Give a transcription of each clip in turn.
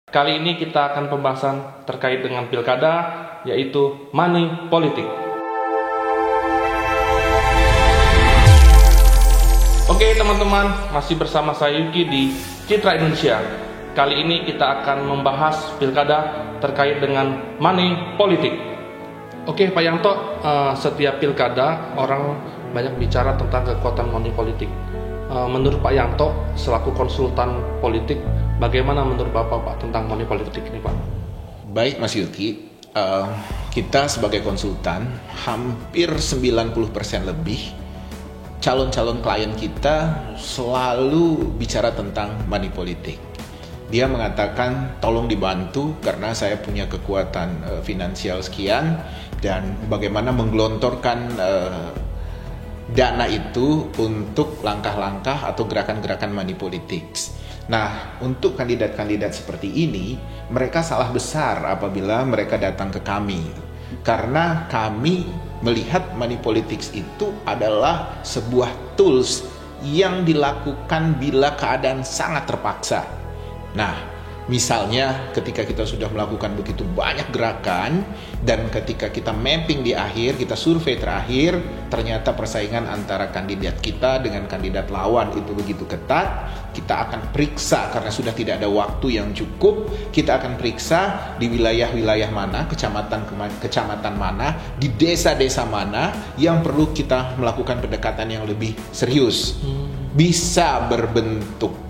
Kali ini kita akan pembahasan terkait dengan pilkada, yaitu money politik. Oke teman-teman, masih bersama saya Yuki di Citra Indonesia. Kali ini kita akan membahas pilkada terkait dengan money politik. Oke Pak Yanto, setiap pilkada orang banyak bicara tentang kekuatan money politik. Menurut Pak Yanto, selaku konsultan politik, bagaimana menurut Bapak Pak tentang money politik ini Pak? Baik Mas Yuki, kita sebagai konsultan hampir 90% lebih calon-calon klien kita selalu bicara tentang money politik. Dia mengatakan tolong dibantu karena saya punya kekuatan finansial sekian dan bagaimana menggelontorkan dana itu untuk langkah-langkah atau gerakan-gerakan money politics. Nah, untuk kandidat-kandidat seperti ini, mereka salah besar apabila mereka datang ke kami. Karena kami melihat money politics itu adalah sebuah tools yang dilakukan bila keadaan sangat terpaksa. Nah, misalnya ketika kita sudah melakukan begitu banyak gerakan dan ketika kita mapping di akhir, kita survei terakhir, ternyata persaingan antara kandidat kita dengan kandidat lawan itu begitu ketat, kita akan periksa karena sudah tidak ada waktu yang cukup, kita akan periksa di wilayah-wilayah mana, kecamatan mana, di desa-desa mana yang perlu kita melakukan pendekatan yang lebih serius. Bisa berbentuk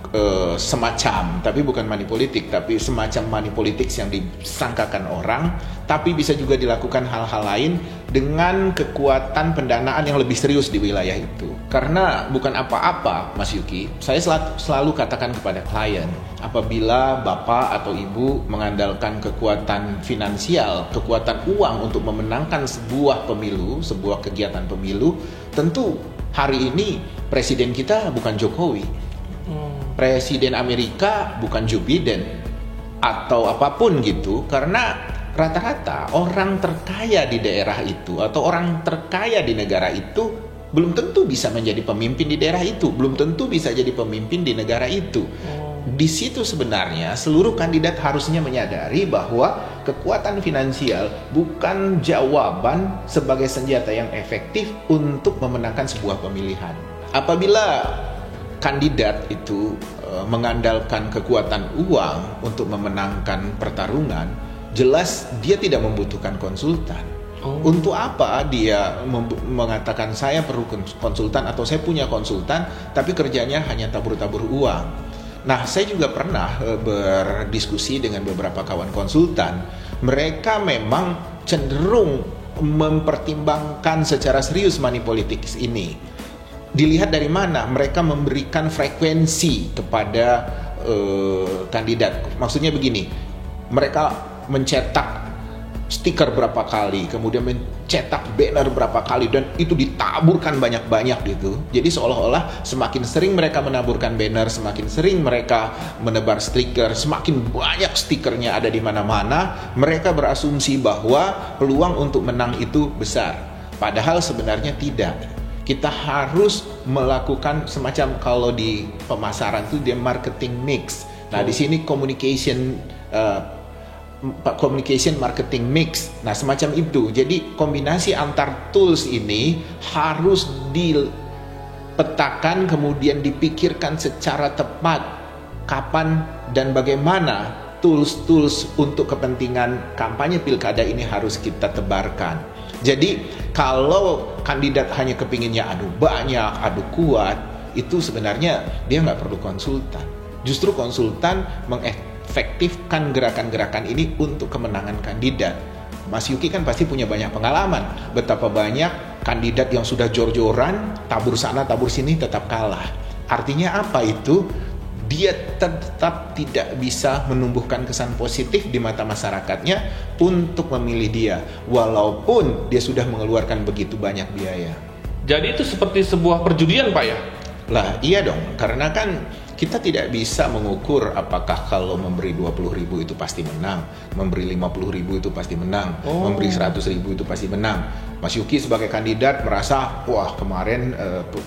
semacam, tapi bukan money politik, tapi semacam money politics yang disangkakan orang, tapi bisa juga dilakukan hal-hal lain dengan kekuatan pendanaan yang lebih serius di wilayah itu. Karena bukan apa-apa, Mas Yuki, saya selalu katakan kepada klien, apabila Bapak atau Ibu mengandalkan kekuatan finansial, kekuatan uang untuk memenangkan sebuah pemilu, sebuah kegiatan pemilu, tentu hari ini presiden kita bukan Jokowi. Presiden Amerika bukan Joe Biden atau apapun gitu, karena rata-rata orang terkaya di daerah itu atau orang terkaya di negara itu belum tentu bisa menjadi pemimpin di daerah itu, belum tentu bisa jadi pemimpin di negara itu. Di situ sebenarnya seluruh kandidat harusnya menyadari bahwa kekuatan finansial bukan jawaban sebagai senjata yang efektif untuk memenangkan sebuah pemilihan. Apabila kandidat itu mengandalkan kekuatan uang untuk memenangkan pertarungan, jelas dia tidak membutuhkan konsultan. Untuk apa dia mengatakan saya perlu konsultan atau saya punya konsultan tapi kerjanya hanya tabur-tabur uang. Nah, saya juga pernah berdiskusi dengan beberapa kawan konsultan. Mereka memang cenderung mempertimbangkan secara serius money politics ini. Dilihat dari mana mereka memberikan frekuensi kepada kandidat. Maksudnya begini, mereka mencetak stiker berapa kali, kemudian mencetak banner berapa kali, dan itu ditaburkan banyak-banyak gitu. Jadi seolah-olah semakin sering mereka menaburkan banner, semakin sering mereka menebar stiker, semakin banyak stikernya ada di mana-mana, mereka berasumsi bahwa peluang untuk menang itu besar. Padahal sebenarnya tidak. Kita harus melakukan semacam, kalau di pemasaran itu dia marketing mix. Nah, di sini communication marketing mix. Nah, semacam itu. Jadi kombinasi antar tools ini harus dipetakan kemudian dipikirkan secara tepat kapan dan bagaimana tools untuk kepentingan kampanye pilkada ini harus kita tebarkan. Jadi kalau kandidat hanya kepinginnya adu banyak, adu kuat, itu sebenarnya dia nggak perlu konsultan. Justru konsultan mengefektifkan gerakan-gerakan ini untuk kemenangan kandidat. Mas Yuki kan pasti punya banyak pengalaman. Betapa banyak kandidat yang sudah jor-joran, tabur sana, tabur sini, tetap kalah. Artinya apa itu? Dia tetap tidak bisa menumbuhkan kesan positif di mata masyarakatnya untuk memilih dia, walaupun dia sudah mengeluarkan begitu banyak biaya. Jadi itu seperti sebuah perjudian Pak ya? Lah iya dong, karena kan kita tidak bisa mengukur apakah kalau memberi 20.000 itu pasti menang, memberi 50.000 itu pasti menang, memberi 100.000 itu pasti menang. Mas Yuki sebagai kandidat merasa, wah kemarin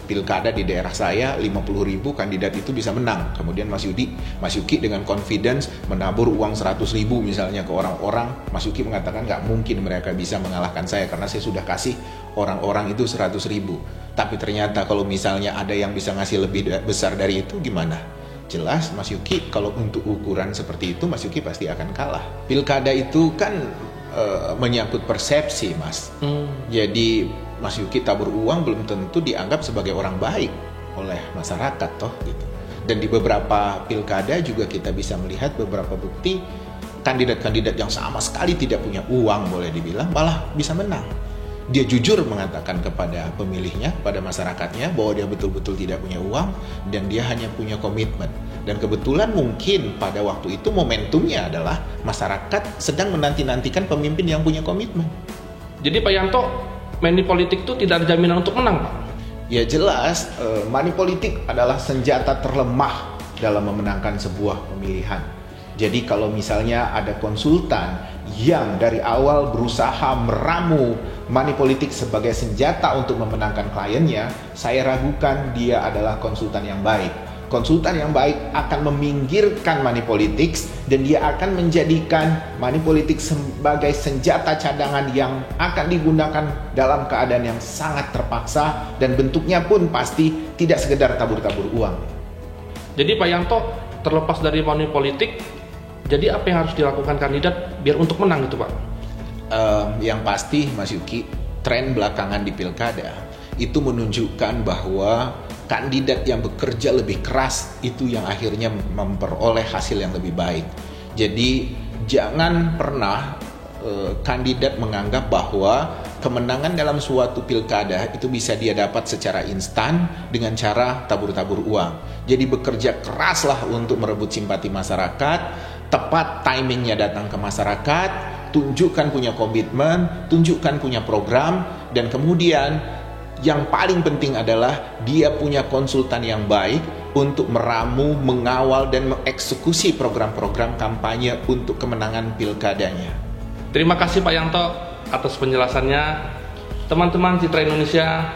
pilkada di daerah saya 50.000 kandidat itu bisa menang. Kemudian Mas Yuki dengan confidence menabur uang 100.000 misalnya ke orang-orang. Mas Yuki mengatakan nggak mungkin mereka bisa mengalahkan saya karena saya sudah kasih orang-orang itu 100.000. Tapi ternyata kalau misalnya ada yang bisa ngasih lebih besar dari itu gimana? Jelas Mas Yuki kalau untuk ukuran seperti itu Mas Yuki pasti akan kalah. Pilkada itu kan menyangkut persepsi, Mas. Jadi Mas Yuki tabur uang belum tentu dianggap sebagai orang baik oleh masyarakat toh gitu. Dan di beberapa pilkada juga kita bisa melihat beberapa bukti kandidat-kandidat yang sama sekali tidak punya uang boleh dibilang malah bisa menang. Dia jujur mengatakan kepada pemilihnya, kepada masyarakatnya bahwa dia betul-betul tidak punya uang dan dia hanya punya komitmen. Dan kebetulan mungkin pada waktu itu momentumnya adalah masyarakat sedang menanti-nantikan pemimpin yang punya komitmen. Jadi Pak Yanto, money politik itu tidak ada jaminan untuk menang, Pak? Ya jelas, money politik adalah senjata terlemah dalam memenangkan sebuah pemilihan. Jadi kalau misalnya ada konsultan yang dari awal berusaha meramu money politik sebagai senjata untuk memenangkan kliennya, saya ragukan dia adalah konsultan yang baik. Konsultan yang baik akan meminggirkan money politics dan dia akan menjadikan money politics sebagai senjata cadangan yang akan digunakan dalam keadaan yang sangat terpaksa dan bentuknya pun pasti tidak sekedar tabur-tabur uang. Jadi Pak Yanto, terlepas dari money politik, jadi apa yang harus dilakukan kandidat biar untuk menang itu Pak? Yang pasti Mas Yuki, tren belakangan di pilkada itu menunjukkan bahwa kandidat yang bekerja lebih keras itu yang akhirnya memperoleh hasil yang lebih baik. Jadi jangan pernah kandidat menganggap bahwa kemenangan dalam suatu pilkada itu bisa dia dapat secara instan dengan cara tabur-tabur uang. Jadi bekerja keraslah untuk merebut simpati masyarakat, tepat timingnya datang ke masyarakat, tunjukkan punya komitmen, tunjukkan punya program, dan kemudian yang paling penting adalah dia punya konsultan yang baik untuk meramu, mengawal, dan mengeksekusi program-program kampanye untuk kemenangan pilkadanya. Terima kasih Pak Yanto atas penjelasannya. Teman-teman Citra Indonesia,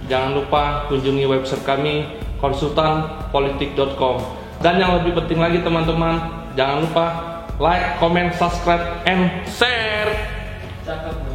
jangan lupa kunjungi website kami konsultanpolitik.com. Dan yang lebih penting lagi teman-teman, jangan lupa like, comment, subscribe, and share. Cakep.